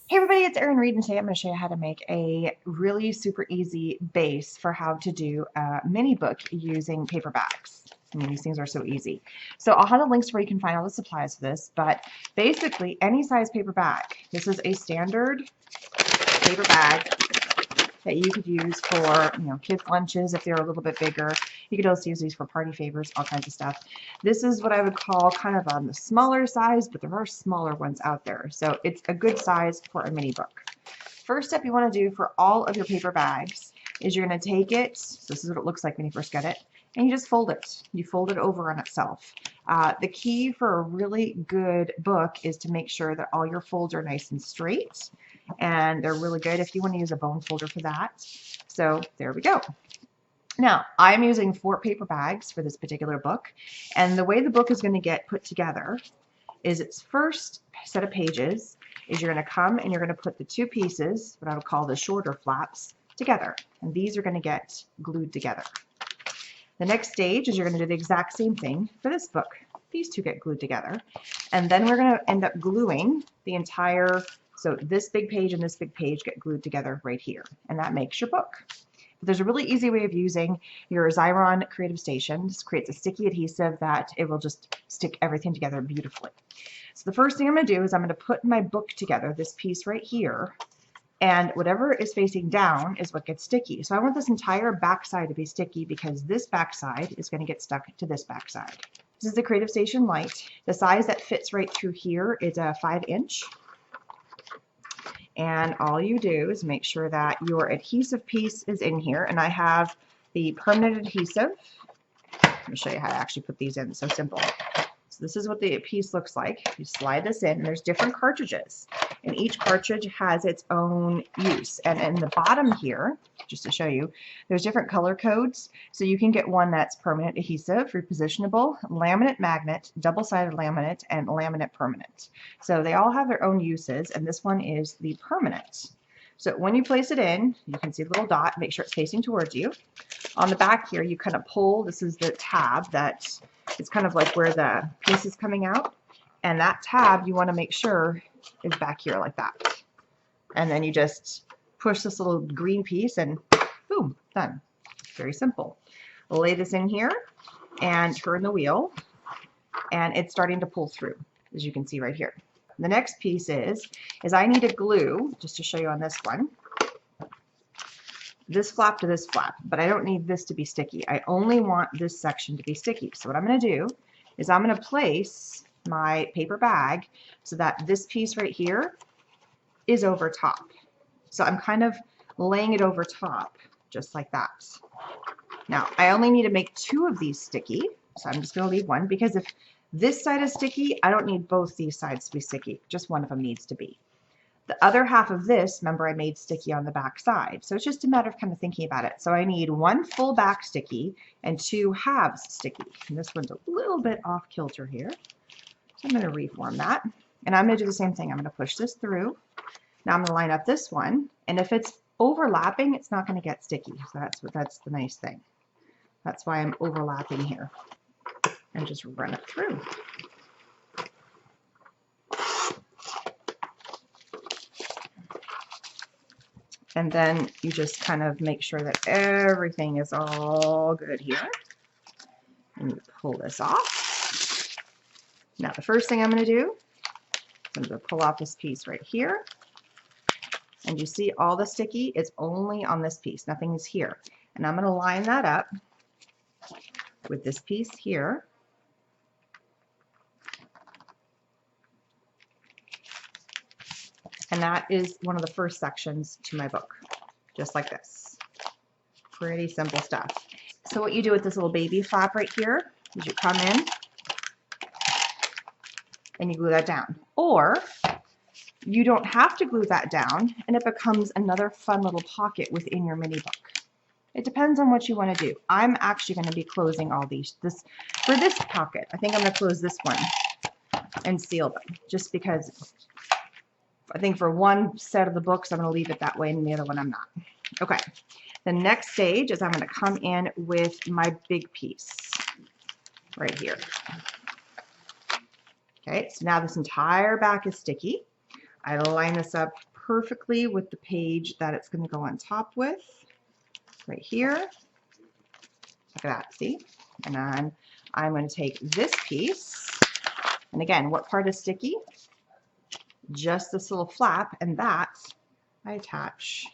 Hey everybody, it's Erin Reed, and today I'm going to show you how to make a really super easy base for how to do a mini book using paper bags. I mean, these things are so easy. So I'll have the links where you can find all the supplies for this, but basically any size paper bag. This is a standard paper bag that you could use for, kids' lunches if they're a little bit bigger. You could also use these for party favors, all kinds of stuff. This is what I would call kind of on the smaller size, but there are smaller ones out there. So it's a good size for a mini book. First step you want to do for all of your paper bags is you're going to take it, so this is what it looks like when you first get it, and you just fold it. You fold it over on itself. The key for a really good book is to make sure that all your folds are nice and straight, and they're really good if you want to use a bone folder for that. So there we go. Now, I'm using 4 paper bags for this particular book, and the way the book is going to get put together is its first set of pages is you're going to come and you're going to put the 2 pieces, what I would call the shorter flaps, together, and these are going to get glued together. The next stage is you're going to do the exact same thing for this book. These 2 get glued together, and then we're going to end up gluing the entire, so this big page and this big page get glued together right here, and that makes your book. But there's a really easy way of using your Xyron Creative Station. This creates a sticky adhesive that it will just stick everything together beautifully. So the first thing I'm going to do is I'm going to put my book together, this piece right here, and whatever is facing down is what gets sticky. So I want this entire backside to be sticky because this backside is going to get stuck to this backside. This is the Creative Station Light. The size that fits right through here is a 5-inch. And all you do is make sure that your adhesive piece is in here. And I have the permanent adhesive. Let me show you how to actually put these in. It's so simple. So this is what the piece looks like. You slide this in, and there's different cartridges. And each cartridge has its own use. And in the bottom here, just to show you, there's different color codes. So you can get one that's permanent adhesive, repositionable, laminate magnet, double-sided laminate, and laminate permanent. So they all have their own uses, and this one is the permanent. So when you place it in, you can see the little dot, make sure it's facing towards you. On the back here, you kind of pull, this is the tab that it's kind of like where the piece is coming out, and that tab you want to make sure is back here like that. And then you just push this little green piece and boom, done. Very simple. We'll lay this in here and turn the wheel, and it's starting to pull through, as you can see right here. The next piece is I need a glue, just to show you on this one, this flap to this flap, but I don't need this to be sticky. I only want this section to be sticky. So what I'm going to do is I'm going to place my paper bag so that this piece right here is over top. So I'm kind of laying it over top, just like that. Now, I only need to make 2 of these sticky, so I'm just going to leave one, because if this side is sticky, I don't need both these sides to be sticky. Just one of them needs to be. The other half of this, remember, I made sticky on the back side. So it's just a matter of kind of thinking about it. So I need 1 full back sticky and 2 halves sticky. And this one's a little bit off kilter here. So I'm going to reform that. And I'm going to do the same thing. I'm going to push this through. Now I'm going to line up this one. And if it's overlapping, it's not going to get sticky. So that's the nice thing. That's why I'm overlapping here. And just run it through. And then you just kind of make sure that everything is all good here. And you pull this off. Now the first thing I'm going to do, I'm going to pull off this piece right here. And you see all the sticky is only on this piece. Nothing is here. And I'm going to line that up with this piece here. And that is one of the first sections to my book, just like this. Pretty simple stuff. So what you do with this little baby flap right here is you come in and you glue that down. Or you don't have to glue that down, and it becomes another fun little pocket within your mini book. It depends on what you want to do. I'm actually going to be closing all these. For this pocket, I think I'm going to close this one and seal them, just because I think for one set of the books, I'm going to leave it that way, and the other one I'm not. Okay. The next stage is I'm going to come in with my big piece right here. Okay, so now this entire back is sticky. I line this up perfectly with the page that it's going to go on top with, right here. Look at that, see? And then I'm going to take this piece, and again, what part is sticky? Just this little flap, and that I attach.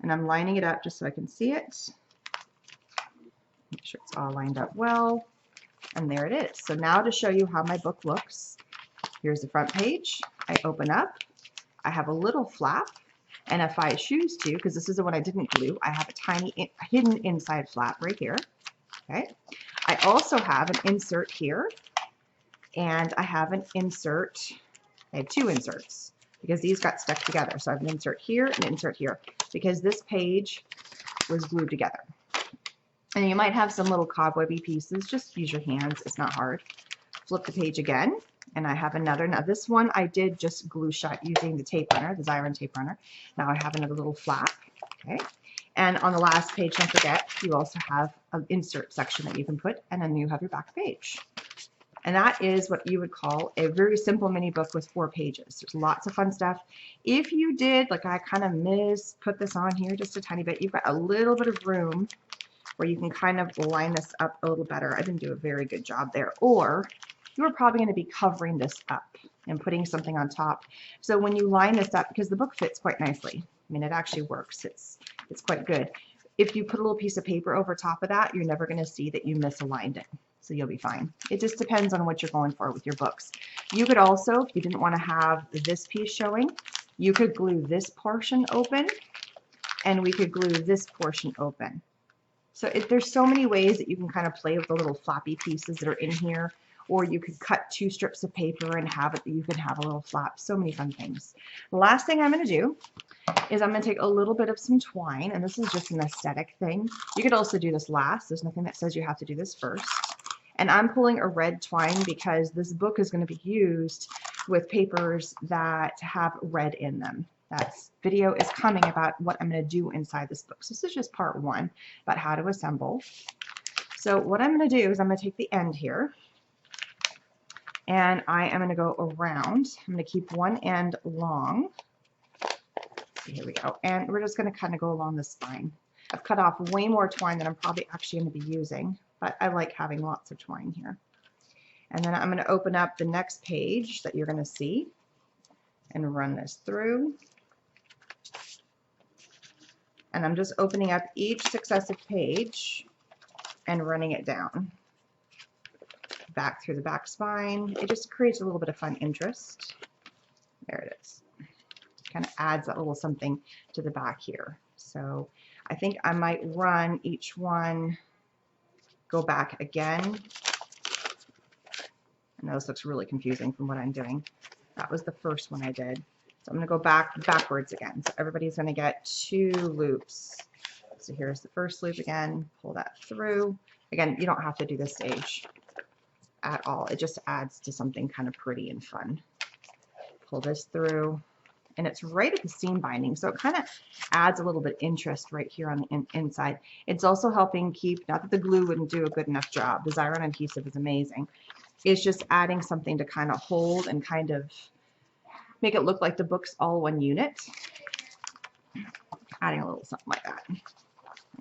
And I'm lining it up just so I can see it. Make sure it's all lined up well. And there it is. So now to show you how my book looks, here's the front page. I open up. I have a little flap. And if I choose to, because this is the one I didn't glue, I have a tiny hidden inside flap right here. Okay. I also have an insert here. And I have an insert. I have two inserts because these got stuck together. So I have an insert here and an insert here because this page was glued together. And you might have some little cobwebby pieces. Just use your hands. It's not hard. Flip the page again. And I have another. Now this one I did just glue shut using the tape runner, the Xyron tape runner. Now I have another little flap. Okay. And on the last page, don't forget, you also have an insert section that you can put. And then you have your back page. And that is what you would call a very simple mini book with 4 pages. There's lots of fun stuff. If you did, like I kind of put this on here just a tiny bit, you've got a little bit of room where you can kind of line this up a little better. I didn't do a very good job there. Or you are probably going to be covering this up and putting something on top. So when you line this up, because the book fits quite nicely, I mean, it actually works. It's quite good. If you put a little piece of paper over top of that, you're never going to see that you misaligned it. So you'll be fine. It just depends on what you're going for with your books. You could also, if you didn't want to have this piece showing, you could glue this portion open, and we could glue this portion open. So there's so many ways that you can kind of play with the little floppy pieces that are in here, or you could cut 2 strips of paper and have it, you can have a little flap. So many fun things. The last thing I'm going to do is I'm going to take a little bit of some twine, and this is just an aesthetic thing. You could also do this last. There's nothing that says you have to do this first. And I'm pulling a red twine because this book is going to be used with papers that have red in them. That video is coming about what I'm going to do inside this book. So this is just part 1 about how to assemble. So what I'm going to do is I'm going to take the end here, and I am going to go around. I'm going to keep one end long. Here we go. And we're just going to kind of go along the spine. I've cut off way more twine than I'm probably actually going to be using, but I like having lots of twine here. And then I'm going to open up the next page that you're going to see and run this through. And I'm just opening up each successive page and running it down. Back through the back spine. It just creates a little bit of fun interest. There it is. Kind of adds that little something to the back here. So I think I might run each one, go back again. I know this looks really confusing from what I'm doing. That was the first one I did. So I'm going to go backwards again. So everybody's going to get 2 loops. So here's the first loop again. Pull that through. Again, you don't have to do this stage at all. It just adds to something kind of pretty and fun. Pull this through. And it's right at the seam binding, so it kind of adds a little bit of interest right here on the inside. It's also helping keep, not that the glue wouldn't do a good enough job, the Xyron adhesive is amazing. It's just adding something to kind of hold and kind of make it look like the book's all one unit. Adding a little something like that.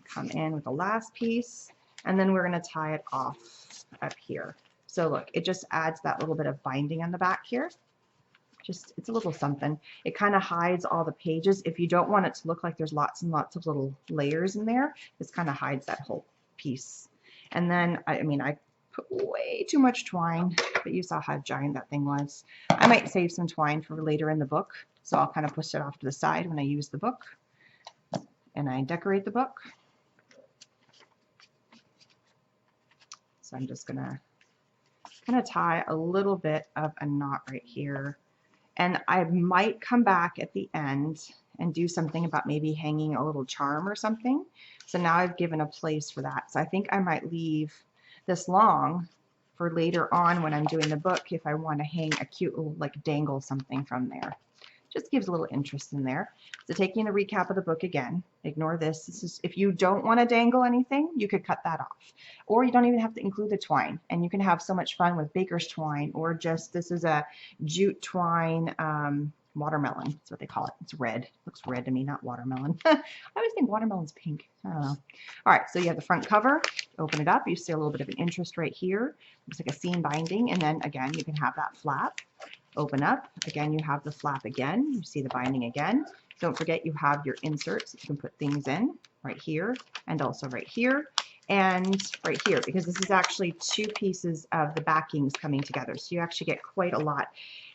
Come in with the last piece, and then we're going to tie it off up here. So look, it just adds that little bit of binding on the back here. Just, it's a little something. It kind of hides all the pages. If you don't want it to look like there's lots and lots of little layers in there, this kind of hides that whole piece. And then, I mean, I put way too much twine, but you saw how giant that thing was. I might save some twine for later in the book, so I'll kind of push it off to the side when I use the book and I decorate the book. So I'm just gonna kind of tie a little bit of a knot right here. And I might come back at the end and do something about maybe hanging a little charm or something. So now I've given a place for that. So I think I might leave this long for later on when I'm doing the book if I want to hang a cute little, like, dangle something from there. Just gives a little interest in there. So taking a recap of the book again, ignore this. This is, if you don't want to dangle anything, you could cut that off. Or you don't even have to include the twine. And you can have so much fun with baker's twine, or just, this is a jute twine Watermelon, that's what they call it. It's red. Looks red to me, not watermelon. I always think watermelon's pink. I don't know. All right, so you have the front cover. Open it up. You see a little bit of an interest right here. Looks like a seam binding. And then again, you can have that flap. Open up. Again, you have the flap again. You see the binding again. Don't forget you have your inserts that you can put things in right here and also right here and right here, because this is actually two pieces of the backings coming together. So you actually get quite a lot.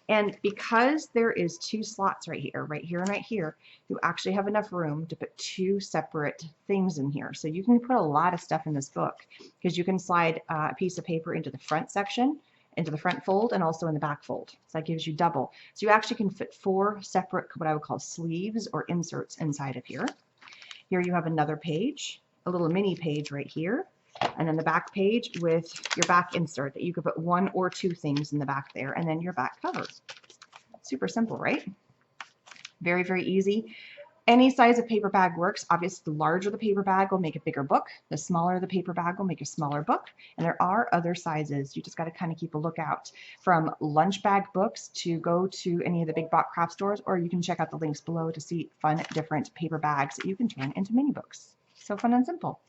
And because there is two slots right here and right here, you actually have enough room to put two separate things in here. So you can put a lot of stuff in this book, because you can slide a piece of paper into the front section, into the front fold, and also in the back fold. So that gives you double. So you actually can fit 4 separate, what I would call sleeves or inserts inside of here. Here you have another page, a little mini page right here, and then the back page with your back insert that you could put 1 or 2 things in the back there, and then your back cover. Super simple, right? Very, very easy. Any size of paper bag works. Obviously, the larger the paper bag will make a bigger book. The smaller the paper bag will make a smaller book. And there are other sizes. You just got to kind of keep a lookout, from lunch bag books to go to any of the big box craft stores, or you can check out the links below to see fun, different paper bags that you can turn into mini books. So fun and simple.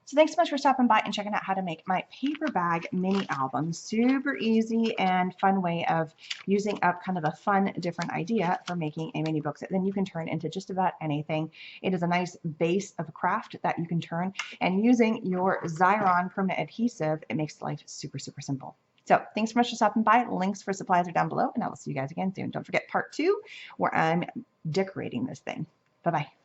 So thanks so much for stopping by and checking out how to make my paper bag mini album. Super easy and fun way of using up kind of a fun, different idea for making a mini book that then you can turn into just about anything. It is a nice base of a craft that you can turn, and using your Xyron permanent adhesive, it makes life super, super simple. So thanks so much for stopping by. Links for supplies are down below, and I will see you guys again soon. Don't forget part 2, where I'm decorating this thing. Bye-bye.